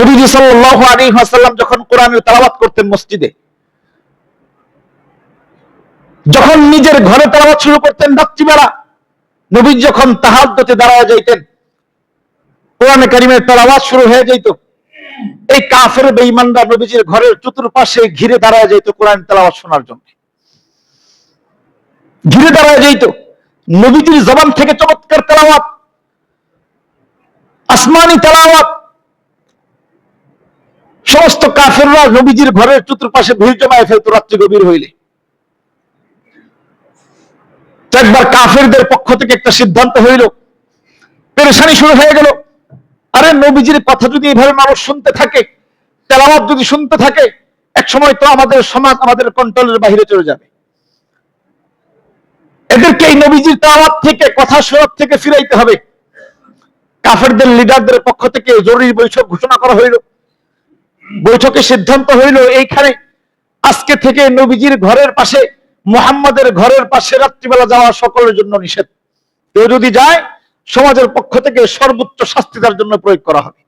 নবীজি সাল্লাল্লাহু আলাইহি ওয়াসাল্লাম যখন কোরআনের তেলাওয়াত করতেন মসজিদে, যখন নিজের ঘরে তেলাওয়াত শুরু করতেন রাত্রিবেলা, নবীজি যখন তাহাজ্জুদে দাঁড়ায় যাইতেন, কোরআনে কারীমের তেলাওয়াত শুরু হয়ে যাইত, এই কাফের বেঈমানরা নবীজির ঘরের চতুর্পাশে ঘিরে দাঁড়ায় যাইত কোরআন তেলাওয়াত শোনার জন্য, ঘিরে দাঁড়ায় যাইত। নবীজির জবান থেকে চমৎকার তেলাওয়াত, আসমানি তেলাওয়াত, সমস্ত কাফেররা নবীজির ঘরের চতুর্পাশে ভিড় জমায় ফেলতো রাত্রি গভীর হইলে। তো একবার কাফেরদের পক্ষ থেকে একটা সিদ্ধান্ত হইল, পেরেশানি শুরু হয়ে গেল। আরে নবীজির কথা যদি এইভাবে মানুষ শুনতে থাকে, তেলাওয়াত যদি শুনতে থাকে, এক সময় তো আমাদের সমাজ আমাদের কন্ট্রোলের বাইরে চলে যাবে। এদেরকে এই নবীজির তেলাওয়াত থেকে, কথা শোনার থেকে ফিরাইতে হবে। কাফেরদের লিডারদের পক্ষ থেকে জরুরি বৈঠক ঘোষণা করা হইল। বৈঠকে সিদ্ধান্ত হইল, এইখানে আজকে থেকে নবীজির ঘরের পাশে, মুহাম্মাদের ঘরের পাশে রাত্রিবেলা যাওয়া সকলের জন্য নিষেধ। কেউ যদি যায়, সমাজের পক্ষ থেকে সর্বোচ্চ শাস্তি তার জন্য প্রয়োগ করা হবে।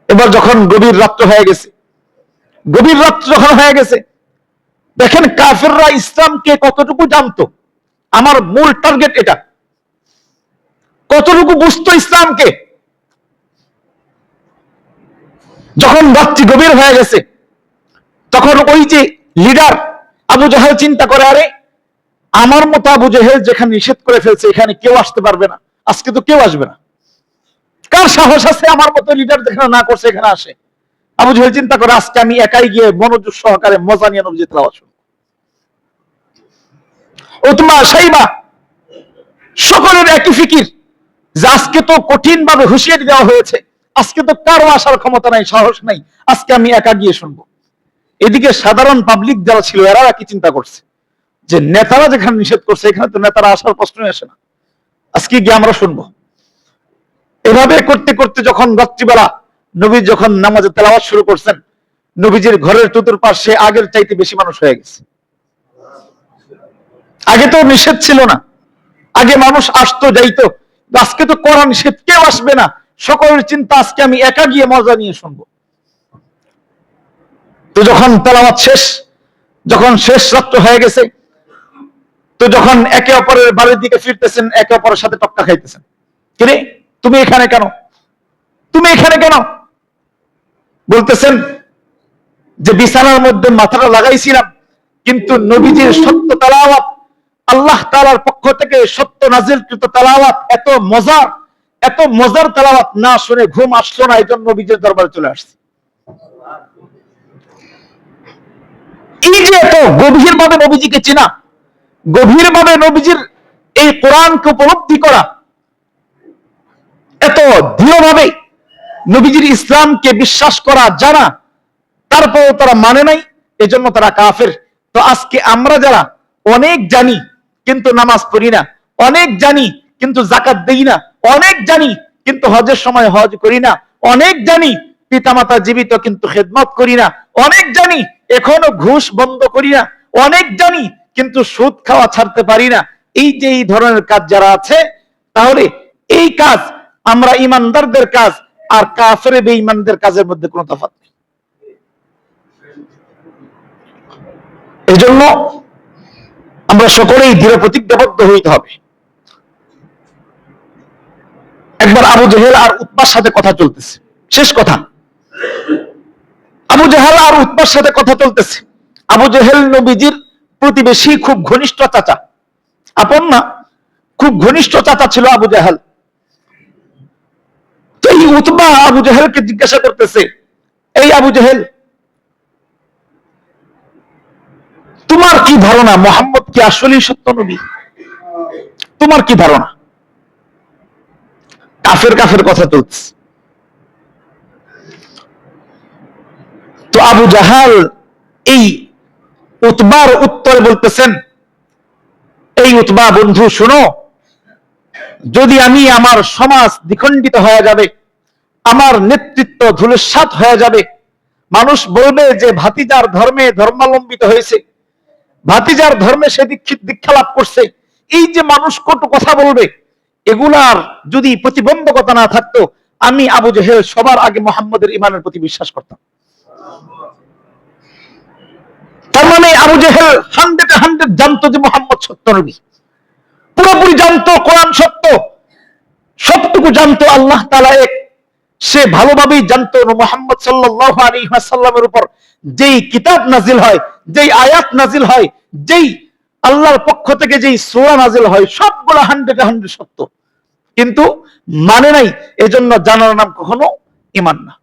এবার যখন গভীর রাত্র হয়ে গেছে, গভীর রাত্র যখন হয়ে গেছে, দেখেন কাফেররা ইসলামকে কতটুকু জানতো। আমার মূল টার্গেট এটা, কতটুকু বুঝতো ইসলামকে। যখন রাত্রি গভীর হয়ে গেছে, তখন ওই যে লিডার আবু জাহেল চিন্তা করে, আরে আমার মতো আবু জাহেল যেখানে নিষেধ করে ফেলছে, এখানে কেউ আসতে পারবে না, আজকে তো কেউ আসবে না। কার সাহস আছে আমার মতো লিডার যেখানে না করছে এখানে আসে? আবু জাহেল চিন্তা করে, আজকে আমি একাই গিয়ে মনোযোগ সহকারে মজা নিয়ে নবীজির তেলাওয়াত শুনবো। উতবা, সাইবা সকলের একই ফিকির যে আজকে তো কঠিন ভাবে হুঁশিয়ারি দেওয়া হয়েছে, আজকে তো কারো আসার ক্ষমতা নাই, সাহস নাই, আজকে আমি একা গিয়ে শুনবো। এদিকে সাধারণ পাবলিক যারা ছিল, এরা কি চিন্তা করছে যে নেতারা যেখানে নিষেধ করছে, এখানে তো নেতারা আসার প্রশ্নই আসে না, আজকে গিয়ে আমরা শুনবো। এভাবে করতে করতে যখন রাত্রিবেলা নবী যখন নামাজে তেলাওয়াত শুরু করছেন, নবীজির ঘরের চতুর্পাশে আগের চাইতে বেশি মানুষ হয়ে গেছে। আগে তো নিষেধ ছিল না, আগে মানুষ আসতো যাইতো, আজকে তো কড়া নিষেধ, কেউ আসবে না। সকলের চিন্তা, আজকে আমি একা গিয়ে মজা নিয়ে শুনবো। তো যখন তেলাওয়াত শেষ, যখন শেষ রাত্র হয়ে গেছে, তো যখন একে অপরের বাড়ির দিকে ফিরতেছেন, একে অপরের সাথে টক্কা খাইতেছেন, কিরে তুমি এখানে কেন, তুমি এখানে কেন? বলতেছেন যে বিছানার মধ্যে মাথাটা লাগাইছিলাম, কিন্তু নবীজির সত্য তেলাওয়াত, আল্লাহ তাআলার পক্ষ থেকে সত্য নাজিলকৃত তেলাওয়াত এত মজার তেলাওয়াত না শুনে ঘুম আসলো না, এই জন্য নবীজির দরবারে চলে আসছে। এই যে এত গভীর ভাবে নবীজিকে চেনা, গভীর ভাবে নবীজির এই কোরআনকে উপলব্ধি করা, এত দৃঢ়ভাবে নবীজির ইসলামকে বিশ্বাস করা জানা, তারপর তারা মানে নাই, এজন্য তারা কাফের। তো আজকে আমরা যারা অনেক জানি কিন্তু নামাজ পড়ি না, অনেক জানি কিন্তু যাকাত দেই না, অনেক জানি কিন্তু হজের সময় হজ করি না, অনেক জানি পিতামাতা জীবিত কিন্তু খেদমত করি না, অনেক জানি এখনো ঘুষ বন্ধ করি না, অনেক জানি কিন্তু সুদ খাওয়া ছাড়তে পারি না, এই যে এই ধরনের কাজ যারা আছে, তাহলে এই কাজ আমরা ইমানদারদের কাজ আর কাফের বেঈমানদের কাজের মধ্যে কোনো তফাৎ নেই। এজন্য আমরা সকলেই দৃঢ় প্রতিজ্ঞাবদ্ধ হইতে হবে। একবার আবু জেহেল আর উতবার সাথে কথা চলতেছে, শেষ কথা, আবু জেহেল আর উতবার সাথে কথা চলতেছে। আবু জেহেল নবীজির প্রতিবেশী, খুব ঘনিষ্ঠ চাচা, আপন না, খুব ঘনিষ্ঠ চাচা ছিল আবু জেহেল। তো এই উতবা আবু জেহেলকে জিজ্ঞাসা করতেছে, এই আবু জেহেল, তোমার কি ধারণা মুহাম্মদ কি আসলেই সত্য নবী? তোমার কি ধারণা? কাফের কথা চলছে। তো আবু জাহাল এই উতবার উত্তরে বলতেছেন, এই উতবা বন্ধু শোনো, যদি আমি, আমার সমাজ দ্বিখণ্ডিত হয়ে যাবে, আমার নেতৃত্ব ধূলিসাৎ হয়ে যাবে, মানুষ বলবে যে ভাতিজার ধর্মে ধর্মাবলম্বিত হয়েছে, ভাতিজার ধর্মে সে দীক্ষা লাভ করছে, এই যে মানুষ কটু কথা বলবে, এগুলার যদি প্রতিবন্ধকতা না থাকতো, আমি আবু জেহেল সবার আগে মোহাম্মদের ইমানের প্রতি বিশ্বাস করতাম। তার মানে আবু জেহেল 100% জানতো যে মোহাম্মদ সত্য নবী, পুরোপুরি জানতো কোরআন সত্য, সবটুকু জানতো আল্লাহ তাআলা এক। সে ভালোভাবেই জানতো মুহাম্মদ সাল্লাল্লাহু আলাইহি ওয়াসাল্লামের উপর যেই কিতাব নাজিল হয়, যেই আয়াত নাজিল হয়, যেই আল্লাহর পক্ষ থেকে যেই সূরা নাজিল হয়, সবগুলো 100% সত্য, কিন্তু মানে নাই। এজন্য জানার নাম কখনো ঈমান না।